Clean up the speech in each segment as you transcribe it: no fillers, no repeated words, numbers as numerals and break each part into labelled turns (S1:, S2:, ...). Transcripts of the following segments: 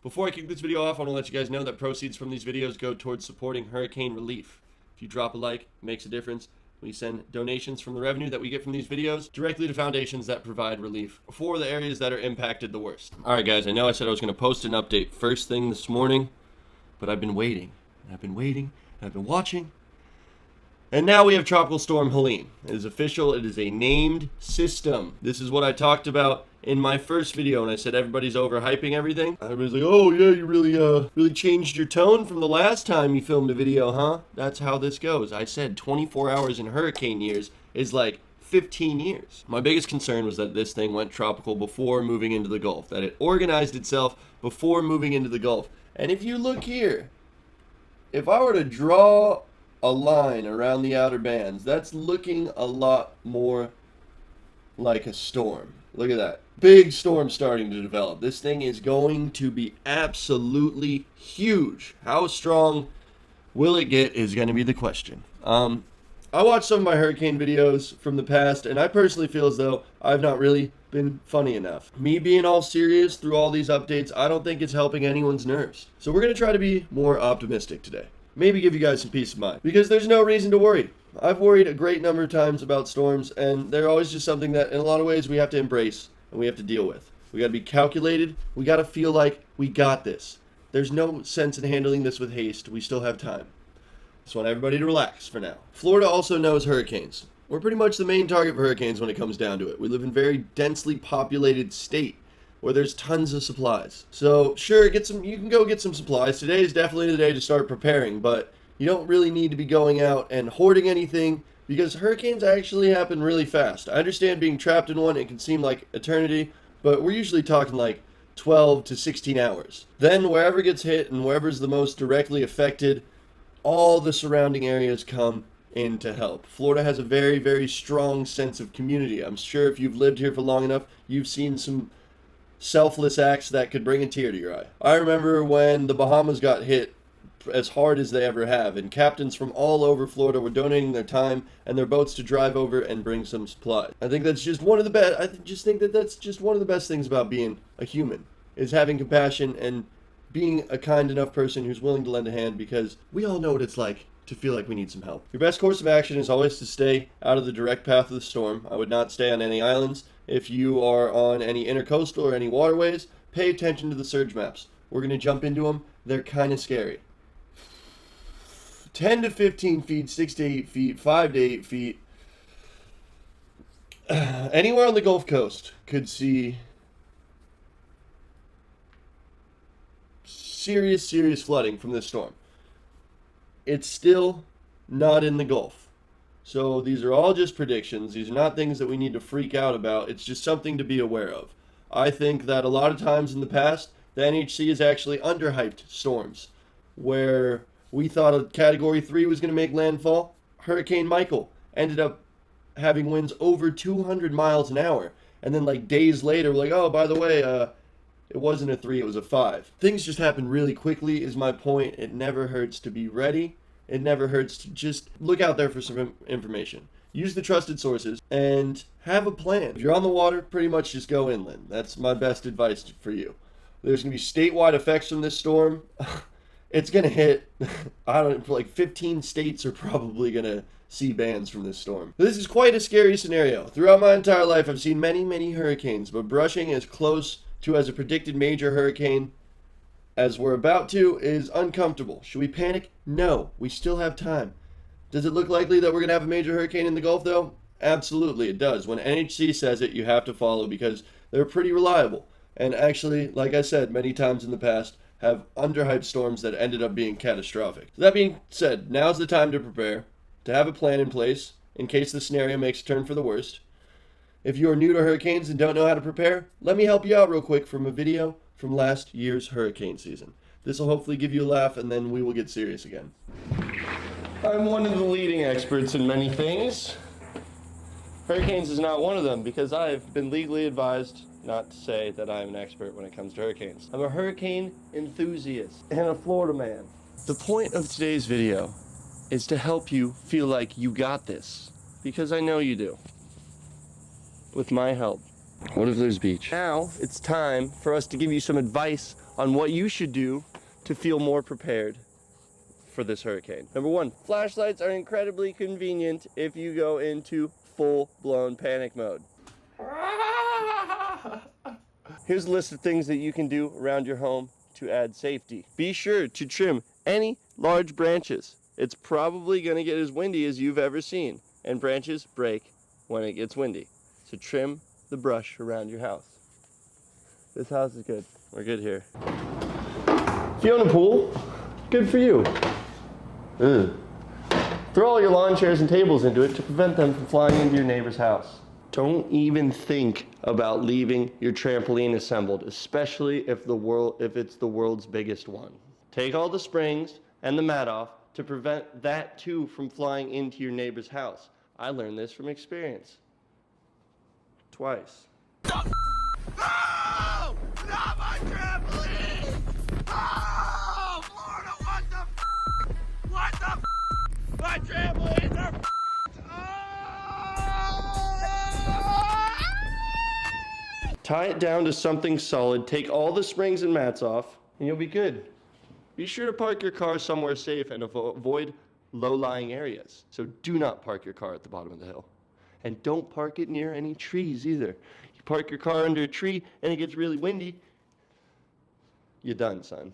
S1: Before I kick this video off, I want to let you guys know that proceeds from these videos go towards supporting hurricane relief. If you drop a like, it makes a difference. We send donations from the revenue that we get from these videos directly to foundations that provide relief for the areas that are impacted the worst. Alright guys, I know I said I was going to post an update first thing this morning, but I've been waiting, and I've been watching. And now we have Tropical Storm Helene. It is official. It is a named system. This is what I talked about in my first video, and I said everybody's overhyping everything. Everybody's like, oh yeah, you really changed your tone from the last time you filmed a video, huh? That's how this goes. I said 24 hours in hurricane years is like 15 years. My biggest concern was that this thing went tropical before moving into the Gulf, that it organized itself before moving into the Gulf. And if you look here, if I were to draw a line around the outer bands, that's looking a lot more like a storm. Look at that. Big storm starting to develop. This thing is going to be absolutely huge. How strong will it get is going to be the question. I watched some of my hurricane videos from the past, and I personally feel as though I've not really been funny enough. Me being all serious through all these updates, I don't think it's helping anyone's nerves. So we're going to try to be more optimistic today. Maybe give you guys some peace of mind, because there's no reason to worry. I've worried a great number of times about storms, and they're always just something that in a lot of ways we have to embrace and we have to deal with. We got to be calculated. We got to feel like we got this. There's no sense in handling this with haste. We still have time. Just want everybody to relax for now. Florida also knows hurricanes. We're pretty much the main target for hurricanes when it comes down to it. We live in a very densely populated state where there's tons of supplies. So sure, you can go get some supplies. Today is definitely the day to start preparing, but you don't really need to be going out and hoarding anything because hurricanes actually happen really fast. I understand being trapped in one, it can seem like eternity, but we're usually talking like 12 to 16 hours. Then wherever gets hit and wherever's the most directly affected, all the surrounding areas come in to help. Florida has a very, very strong sense of community. I'm sure if you've lived here for long enough, you've seen some selfless acts that could bring a tear to your eye. I remember when the Bahamas got hit as hard as they ever have, and captains from all over Florida were donating their time and their boats to drive over and bring some supplies. I think that's just one of the best. That's just one of the best things about being a human, is having compassion and being a kind enough person who's willing to lend a hand, because we all know what it's like to feel like we need some help. Your best course of action is always to stay out of the direct path of the storm. I would not stay on any islands. If you are on any intercoastal or any waterways, pay attention to the surge maps. We're going to jump into them. They're kind of scary. 10 to 15 feet, 6 to 8 feet, 5 to 8 feet. Anywhere on the Gulf Coast could see serious flooding from this storm. It's still not in the Gulf. So these are all just predictions. These are not things that we need to freak out about. It's just something to be aware of. I think that a lot of times in the past, the NHC has actually underhyped storms. Where we thought a Category 3 was going to make landfall, Hurricane Michael ended up having winds over 200 miles an hour. And then like days later, we're like, oh, by the way, it wasn't a 3, it was a 5. Things just happen really quickly is my point. It never hurts to be ready. It never hurts to just look out there for some information. Use the trusted sources and have a plan. If you're on the water, pretty much just go inland. That's my best advice for you. There's going to be statewide effects from this storm. It's going to hit, like 15 states are probably going to see bans from this storm. This is quite a scary scenario. Throughout my entire life, I've seen many hurricanes, but brushing as close to as a predicted major hurricane as we're about to is uncomfortable. Should we panic? No, we still have time. Does it look likely that we're going to have a major hurricane in the Gulf though? Absolutely, it does. When NHC says it, you have to follow because they're pretty reliable. And actually, like I said many times in the past, have underhyped storms that ended up being catastrophic. So that being said, now's the time to prepare, to have a plan in place in case the scenario makes a turn for the worst. If you are new to hurricanes and don't know how to prepare, let me help you out real quick from a video from last year's hurricane season. This will hopefully give you a laugh, and then we will get serious again. I'm one of the leading experts in many things. Hurricanes is not one of them, because I've been legally advised not to say that I'm an expert when it comes to hurricanes. I'm a hurricane enthusiast and a Florida man. The point of today's video is to help you feel like you got this, because I know you do. With my help. What if there's beach? Now it's time for us to give you some advice on what you should do to feel more prepared for this hurricane. Number one, flashlights are incredibly convenient if you go into full-blown panic mode. Here's a list of things that you can do around your home to add safety. Be sure to trim any large branches. It's probably going to get as windy as you've ever seen, and branches break when it gets windy. So trim the brush around your house. This house is good. We're good here. If you own a pool, good for you. Ugh. Throw all your lawn chairs and tables into it to prevent them from flying into your neighbor's house. Don't even think about leaving your trampoline assembled, especially if it's the world's biggest one. Take all the springs and the mat off to prevent that too from flying into your neighbor's house. I learned this from experience. Twice. No! Not my trampoline! Oh! Florida, what the f***? What the f***? My trampolines are f***ed! Tie it down to something solid, take all the springs and mats off, and you'll be good. Be sure to park your car somewhere safe and avoid low-lying areas. So do not park your car at the bottom of the hill. And don't park it near any trees either. You park your car under a tree and it gets really windy, you're done, son.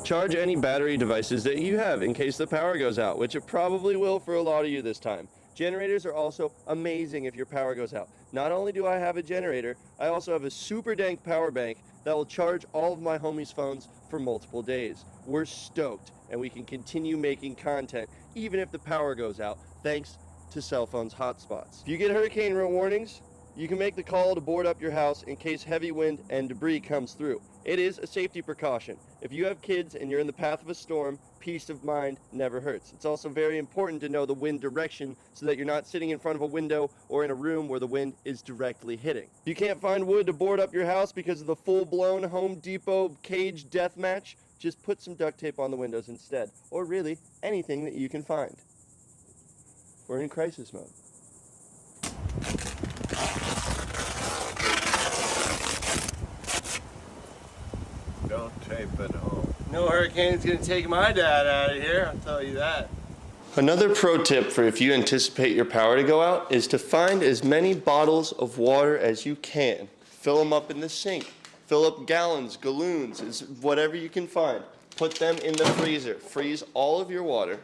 S1: Charge any battery devices that you have in case the power goes out, which it probably will for a lot of you this time. Generators are also amazing if your power goes out. Not only do I have a generator, I also have a super dank power bank that will charge all of my homies' phones for multiple days. We're stoked, and we can continue making content even if the power goes out, thanks to cell phones hotspots. If you get hurricane warnings, you can make the call to board up your house in case heavy wind and debris comes through. It is a safety precaution. If you have kids and you're in the path of a storm, peace of mind never hurts. It's also very important to know the wind direction so that you're not sitting in front of a window or in a room where the wind is directly hitting. If you can't find wood to board up your house because of the full-blown Home Depot cage death match, just put some duct tape on the windows instead. Or really, anything that you can find. We're in crisis mode.
S2: Don't tape it home.
S1: No hurricane's gonna take my dad out of here, I'll tell you that. Another pro tip for if you anticipate your power to go out is to find as many bottles of water as you can. Fill them up in the sink. Fill up gallons, galloons, whatever you can find. Put them in the freezer. Freeze all of your water.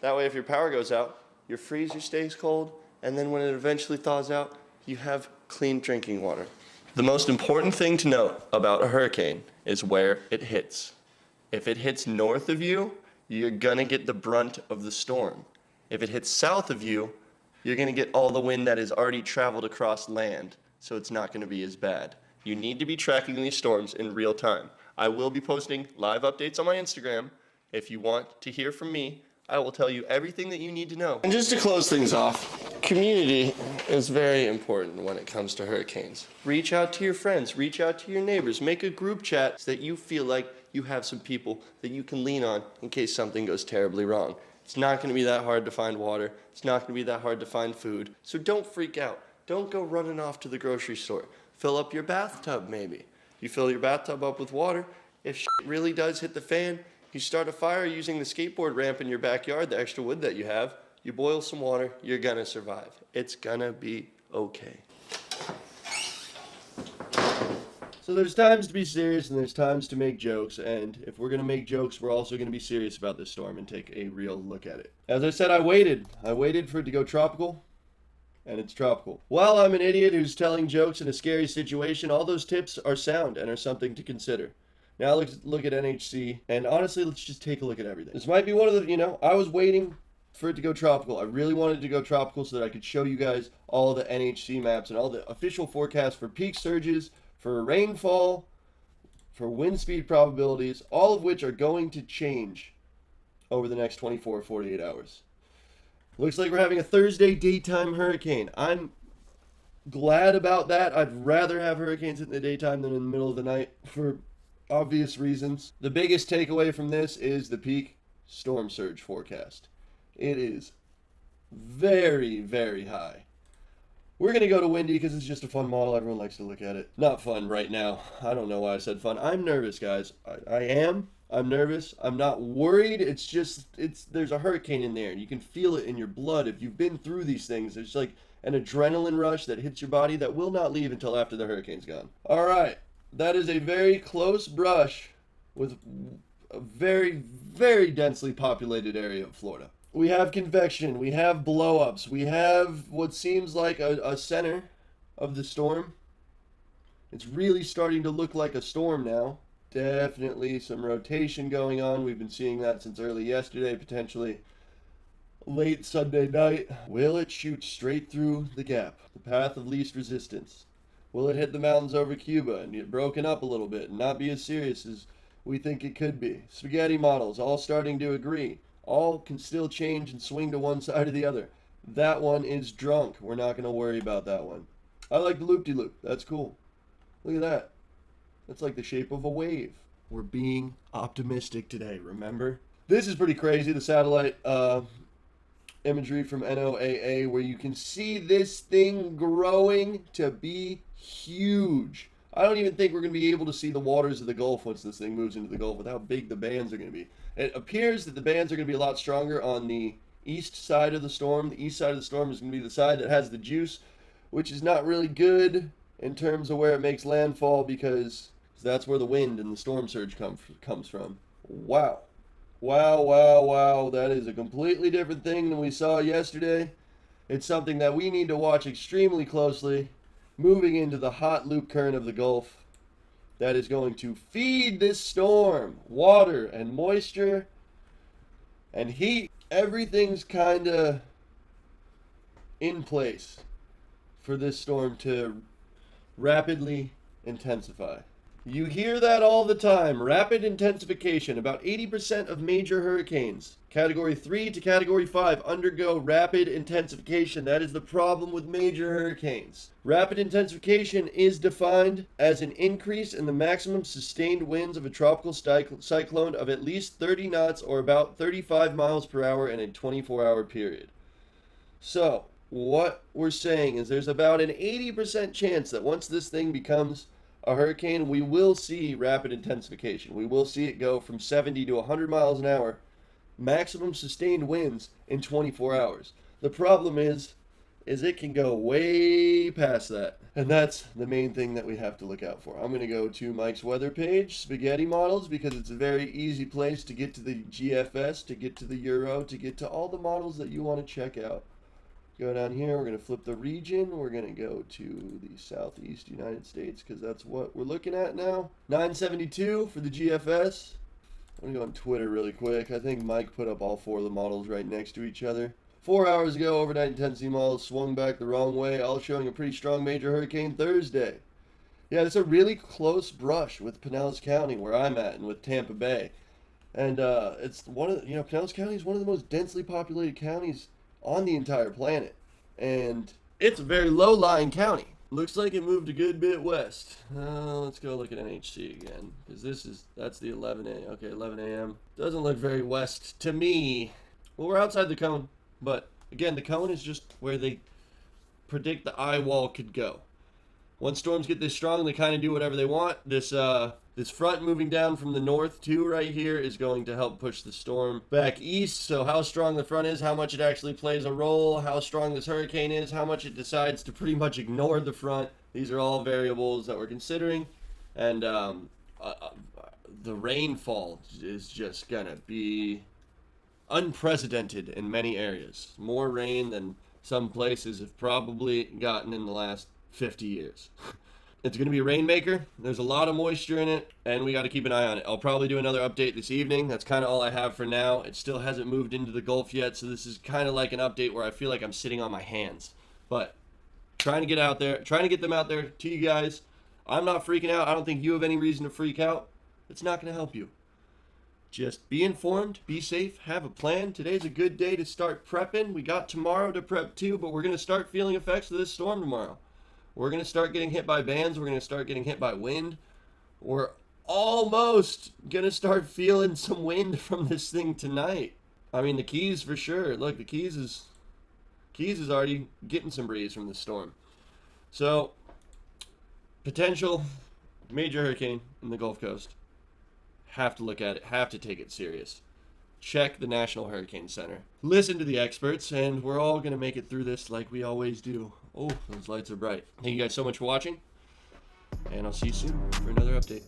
S1: That way if your power goes out, your freezer stays cold, and then when it eventually thaws out, you have clean drinking water. The most important thing to note about a hurricane is where it hits. If it hits north of you, you're gonna get the brunt of the storm. If it hits south of you, you're gonna get all the wind that has already traveled across land, so it's not gonna be as bad. You need to be tracking these storms in real time. I will be posting live updates on my Instagram. If you want to hear from me, I will tell you everything that you need to know. And just to close things off, community is very important when it comes to hurricanes. Reach out to your friends, reach out to your neighbors, make a group chat so that you feel like you have some people that you can lean on in case something goes terribly wrong. It's not gonna be that hard to find water. It's not gonna be that hard to find food. So don't freak out. Don't go running off to the grocery store. Fill up your bathtub maybe. You fill your bathtub up with water. If shit really does hit the fan, you start a fire using the skateboard ramp in your backyard, the extra wood that you have. You boil some water, you're gonna survive. It's gonna be okay. So there's times to be serious and there's times to make jokes, and if we're gonna make jokes, we're also gonna be serious about this storm and take a real look at it. As I said, I waited for it to go tropical, and it's tropical. While I'm an idiot who's telling jokes in a scary situation, all those tips are sound and are something to consider. Now let's look at NHC, and honestly, let's just take a look at everything. This might be one of the, I was waiting for it to go tropical. I really wanted to go tropical so that I could show you guys all the NHC maps and all the official forecasts for peak surges, for rainfall, for wind speed probabilities, all of which are going to change over the next 24 or 48 hours. Looks like we're having a Thursday daytime hurricane. I'm glad about that. I'd rather have hurricanes in the daytime than in the middle of the night for obvious reasons. The biggest takeaway from this is the peak storm surge forecast. It is very, very high. We're going to go to windy because it's just a fun model. Everyone likes to look at it. Not fun right now. I don't know why I said fun. I'm nervous, guys. I am. I'm nervous. I'm not worried. It's just, there's a hurricane in there. You can feel it in your blood. If you've been through these things, there's like an adrenaline rush that hits your body that will not leave until after the hurricane's gone. All right. That is a very close brush with a very, very densely populated area of Florida. We have convection, we have blow-ups, we have what seems like a center of the storm. It's really starting to look like a storm now. Definitely some rotation going on. We've been seeing that since early yesterday, potentially late Sunday night. Will it shoot straight through the gap, the path of least resistance? Will it hit the mountains over Cuba and get broken up a little bit and not be as serious as we think it could be? Spaghetti models all starting to agree. All can still change and swing to one side or the other. That one is drunk. We're not going to worry about that one. I like the loop-de-loop. That's cool. Look at that. That's like the shape of a wave. We're being optimistic today, remember? This is pretty crazy, the satellite imagery from NOAA, where you can see this thing growing to be huge. I don't even think we're going to be able to see the waters of the Gulf once this thing moves into the Gulf with how big the bands are going to be. It appears that the bands are going to be a lot stronger on the east side of the storm. The east side of the storm is going to be the side that has the juice, which is not really good in terms of where it makes landfall because that's where the wind and the storm surge comes from. Wow. Wow, wow, wow. That is a completely different thing than we saw yesterday. It's something that we need to watch extremely closely. Moving into the hot loop current of the Gulf that is going to feed this storm water and moisture and heat. Everything's kind of in place for this storm to rapidly intensify. You hear that all the time, rapid intensification. About 80% of major hurricanes, Category 3 to Category 5, undergo rapid intensification. That is the problem with major hurricanes. Rapid intensification is defined as an increase in the maximum sustained winds of a tropical cyclone of at least 30 knots or about 35 miles per hour in a 24-hour period. So, what we're saying is there's about an 80% chance that once this thing becomes a hurricane, we will see rapid intensification. We will see it go from 70 to 100 miles an hour, maximum sustained winds in 24 hours. The problem is it can go way past that. And that's the main thing that we have to look out for. I'm going to go to Mike's weather page, Spaghetti Models, because it's a very easy place to get to the GFS, to get to the Euro, to get to all the models that you want to check out. Go down here, we're going to flip the region, we're going to go to the southeast United States because that's what we're looking at now. 972 for the GFS. I'm going to go on Twitter really quick. I think Mike put up all four of the models right next to each other. 4 hours ago, overnight intensity models swung back the wrong way, all showing a pretty strong major hurricane Thursday. Yeah, it's a really close brush with Pinellas County where I'm at and with Tampa Bay. And it's one of Pinellas County is one of the most densely populated counties on the entire planet, and it's a very low-lying county. Looks like it moved a good bit west. Let's go look at NHC again, because that's the 11 a.m. Okay, 11 a.m. Doesn't look very west to me. Well, we're outside the cone, but again, the cone is just where they predict the eye wall could go. Once storms get this strong, they kind of do whatever they want. This front moving down from the north too right here is going to help push the storm back east. So how strong the front is, how much it actually plays a role, how strong this hurricane is, how much it decides to pretty much ignore the front. These are all variables that we're considering. And the rainfall is just going to be unprecedented in many areas. More rain than some places have probably gotten in the last 50 years. It's going to be a rainmaker. There's a lot of moisture in it, and we got to keep an eye on it. I'll probably do another update this evening. That's kind of all I have for now. It still hasn't moved into the Gulf yet, so this is kind of like an update where I feel like I'm sitting on my hands. But trying to get out there, trying to get them out there to you guys. I'm not freaking out. I don't think you have any reason to freak out. It's not going to help you. Just be informed, be safe, have a plan. Today's a good day to start prepping. We got tomorrow to prep too, but we're going to start feeling effects of this storm tomorrow. We're going to start getting hit by bands. We're going to start getting hit by wind. We're almost going to start feeling some wind from this thing tonight. I mean, the Keys for sure. Look, the Keys is already getting some breeze from the storm. So, potential major hurricane in the Gulf Coast. Have to look at it, have to take it serious. Check the National Hurricane Center. Listen to the experts, and we're all going to make it through this like we always do. Oh, those lights are bright. Thank you guys so much for watching, and I'll see you soon for another update.